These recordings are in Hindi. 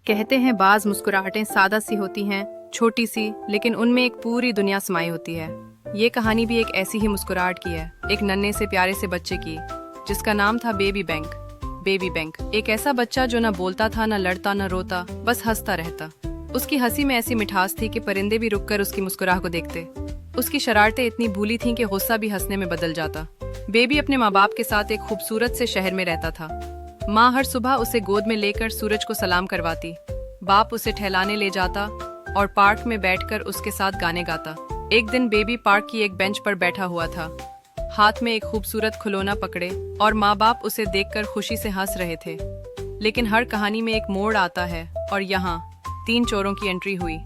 कहते हैं बाज मुस्कुराहटें सादा सी होती हैं, छोटी सी, लेकिन उनमें एक पूरी दुनिया समाई होती है। ये कहानी भी एक ऐसी ही मुस्कुराहट की है, एक नन्हे से प्यारे से बच्चे की, जिसका नाम था बेबी बैंक। बेबी बैंक एक ऐसा बच्चा जो न बोलता था, न लड़ता, न रोता, बस हंसता रहता। उसकी हंसी में ऐसी मिठास थी कि परिंदे भी रुककर उसकी मुस्कुराहट को देखते। उसकी शरारतें इतनी भूली थीं कि गुस्सा भी हंसने में बदल जाता। बेबी अपने माँ बाप के साथ एक खूबसूरत से शहर में रहता था। माँ हर सुबह उसे गोद में लेकर सूरज को सलाम करवाती। बाप उसे ठहलाने ले जाता और पार्क में बैठकर उसके साथ गाने गाता। एक दिन बेबी पार्क की एक बेंच पर बैठा हुआ था, हाथ में एक खूबसूरत खिलौना पकड़े, और माँ बाप उसे देखकर खुशी से हंस रहे थे। लेकिन हर कहानी में एक मोड़ आता है, और यहाँ 3 चोरों की एंट्री हुई।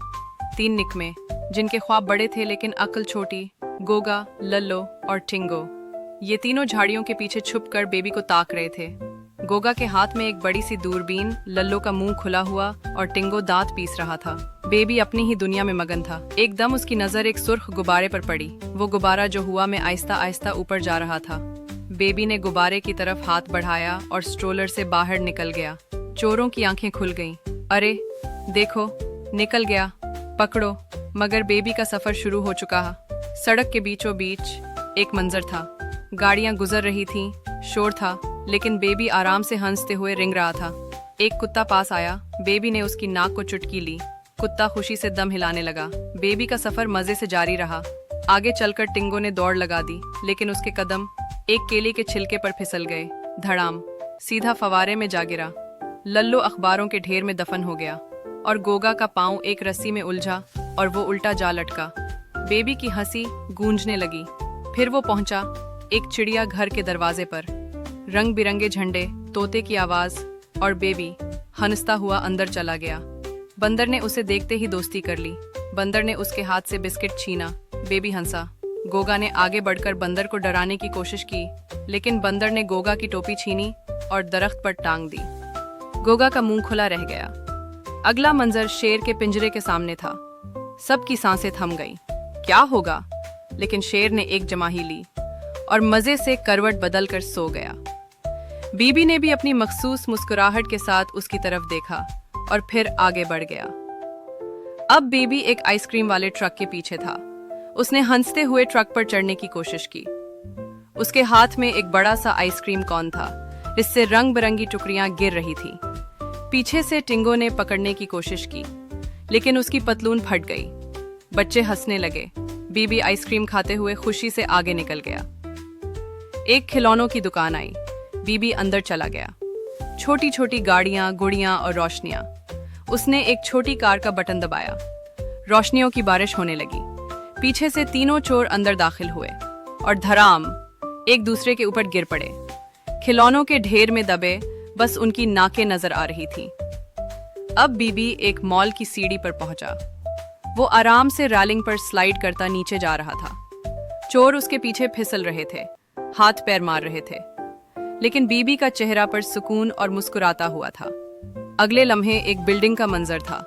3 निकमे, जिनके ख्वाब बड़े थे लेकिन अक्ल छोटी। गोगा, लल्लो और टिंगो। ये तीनों झाड़ियों के पीछे छुपकर बेबी को ताक रहे थे। गोगा के हाथ में एक बड़ी सी दूरबीन, लल्लो का मुंह खुला हुआ और टिंगो दांत पीस रहा था। बेबी अपनी ही दुनिया में मगन था। एकदम उसकी नजर एक सुर्ख गुब्बारे पर पड़ी। वो गुब्बारा जो हुआ में आहिस्ता आहिस्ता ऊपर जा रहा था। बेबी ने गुब्बारे की तरफ हाथ बढ़ाया और स्ट्रोलर से बाहर निकल गया। चोरों की आंखें खुल गईं। अरे देखो, निकल गया, पकड़ो। मगर बेबी का सफर शुरू हो चुका था। सड़क के बीचों बीच एक मंजर था। गाड़ियां गुजर रही थीं, शोर था, लेकिन बेबी आराम से हंसते हुए रिंग रहा था। एक कुत्ता पास आया। बेबी ने उसकी नाक को चुटकी ली। कुत्ता खुशी से दम हिलाने लगा। बेबी का सफर मजे से जारी रहा। आगे चलकर टिंगो ने दौड़ लगा दी, लेकिन उसके कदम एक केले के छिलके पर फिसल गए। धड़ाम, सीधा फवारे में जा गिरा। लल्लो अखबारों के ढेर में दफन हो गया, और गोगा का पांव एक रस्सी में उलझा और वो उल्टा जा लटका। बेबी की हंसी गूंजने लगी। फिर वो पहुंचा एक चिड़िया घर के दरवाजे पर। रंग बिरंगे झंडे, तोते की आवाज, और बेबी हंसता हुआ अंदर चला गया। बंदर ने उसे देखते ही दोस्ती कर ली। बंदर ने उसके हाथ से बिस्किट छीना। बेबी हंसा। गोगा ने आगे बढ़कर बंदर को डराने की कोशिश की, लेकिन बंदर ने गोगा की टोपी छीनी और दरख्त पर टांग दी। गोगा का मुंह खुला रह गया। अगला मंजर शेर के पिंजरे के सामने था। सबकी सांसें थम गईं। क्या होगा? लेकिन शेर ने एक जमाही ली और मजे से करवट बदलकर सो गया। बीबी ने भी अपनी मखसूस मुस्कुराहट के साथ उसकी तरफ देखा और फिर आगे बढ़ गया। अब बेबी एक आइसक्रीम वाले ट्रक के पीछे था। उसने हंसते हुए ट्रक पर चढ़ने की कोशिश की। उसके हाथ में एक बड़ा सा आइसक्रीम कॉन था, जिससे रंग बिरंगी टुकड़ियां गिर रही थी। पीछे से टिंगो ने पकड़ने की कोशिश की, लेकिन उसकी पतलून फट गई। बच्चे हंसने लगे। बीबी आइसक्रीम खाते हुए खुशी से आगे निकल गया। एक खिलौनों की दुकान आई। बीबी अंदर चला गया। छोटी छोटी गाड़ियां, गुड़ियां और रोशनियां। उसने एक छोटी कार का बटन दबाया। रोशनियों की बारिश होने लगी। पीछे से तीनों चोर अंदर दाखिल हुए और धड़ाम एक दूसरे के ऊपर गिर पड़े। खिलौनों के ढेर में दबे बस उनकी नाकें नजर आ रही थी। अब बीबी एक मॉल की सीढ़ी पर पहुंचा। वो आराम से रैलिंग पर स्लाइड करता नीचे जा रहा था। चोर उसके पीछे फिसल रहे थे, हाथ पैर मार रहे थे, लेकिन बीबी का चेहरा पर सुकून और मुस्कुराता हुआ था। अगले लम्हे एक बिल्डिंग का मंजर था।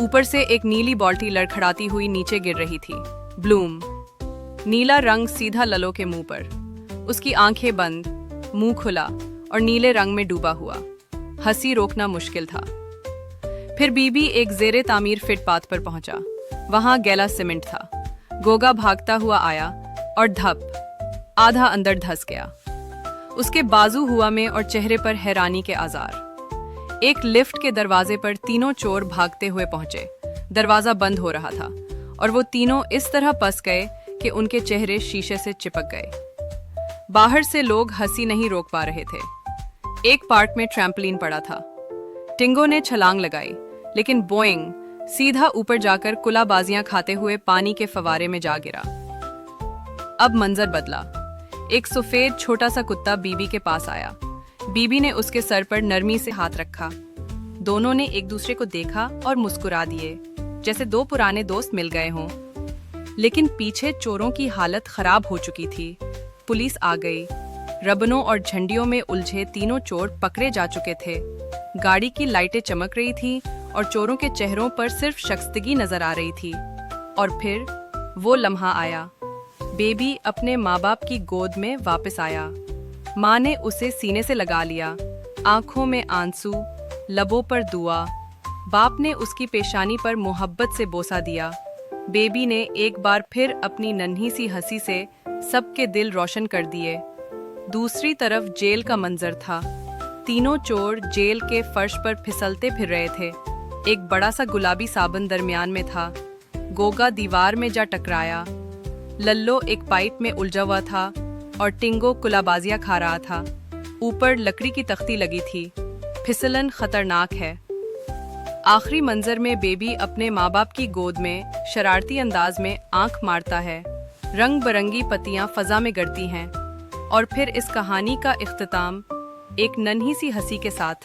ऊपर से एक नीली बाल्टी लड़खड़ाती हुई नीचे गिर रही थी। ब्लूम। नीला रंग सीधा ललो के मुंह पर। उसकी आंखें बंद, मुंह खुला और नीले रंग में डूबा हुआ। हंसी रोकना मुश्किल था। फिर बीबी एक जेरे तामीर फुटपाथ पर पहुंचा। वहां गैला सीमेंट था। गोगा भागता हुआ आया और धप, आधा अंदर धंस गया। उसके बाजू हुआ में और चेहरे पर हैरानी के आज़ार। एक लिफ्ट के दरवाजे पर तीनों चोर भागते हुए पहुंचे। दरवाजा बंद हो रहा था और वो तीनों इस तरह फंस गए कि उनके चेहरे शीशे से चिपक गए। बाहर से लोग हंसी नहीं रोक पा रहे थे। एक पार्क में ट्रैम्पलिन पड़ा था। टिंगो ने छलांग लगाई, लेकिन बोइंग सीधा ऊपर जाकर कुलाबाजियां खाते हुए पानी के फवारे में जा गिरा। अब मंजर बदला। एक सफेद छोटा सा कुत्ता बीबी के पास आया। बीबी ने उसके सर पर नरमी से हाथ रखा। दोनों ने एक दूसरे को देखा और मुस्कुरा दिए, जैसे 2 पुराने दोस्त मिल गए हों। लेकिन पीछे चोरों की हालत खराब हो चुकी थी। पुलिस आ गई। रबनों और झंडियों में उलझे तीनों चोर पकड़े जा चुके थे। गाड़ी की लाइटें चमक रही थी और चोरों के चेहरों पर सिर्फ शख्सगी नजर आ रही थी। और फिर वो लम्हा आया। बेबी अपने माँ बाप की गोद में वापस आया। माँ ने उसे सीने से लगा लिया, आंखों में आंसू, लबों पर दुआ, बाप ने उसकी पेशानी पर मोहब्बत से बोसा दिया। बेबी ने एक बार फिर अपनी नन्ही सी हंसी से सबके दिल रोशन कर दिए। दूसरी तरफ जेल का मंजर था। तीनों चोर जेल के फर्श पर फिसलते फिर रहे थे। एक बड़ा सा गुलाबी साबुन दरमियान में था। गोगा दीवार में जा टकराया। लल्लो एक पाइप में उलझा हुआ था और टिंगो कुलाबाजियां खा रहा था। ऊपर लकड़ी की तख्ती लगी थी। फिसलन खतरनाक है। आखिरी मंजर में बेबी अपने माँ बाप की गोद में शरारती अंदाज में आंख मारता है। रंग बरंगी पत्तियां फजा में गिरती हैं और फिर इस कहानी का इख्तिताम एक नन्ही सी हंसी के साथ।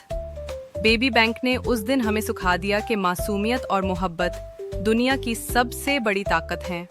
बेबी बैंक ने उस दिन हमें सिखा दिया कि मासूमियत और मोहब्बत दुनिया की सबसे बड़ी ताकत हैं।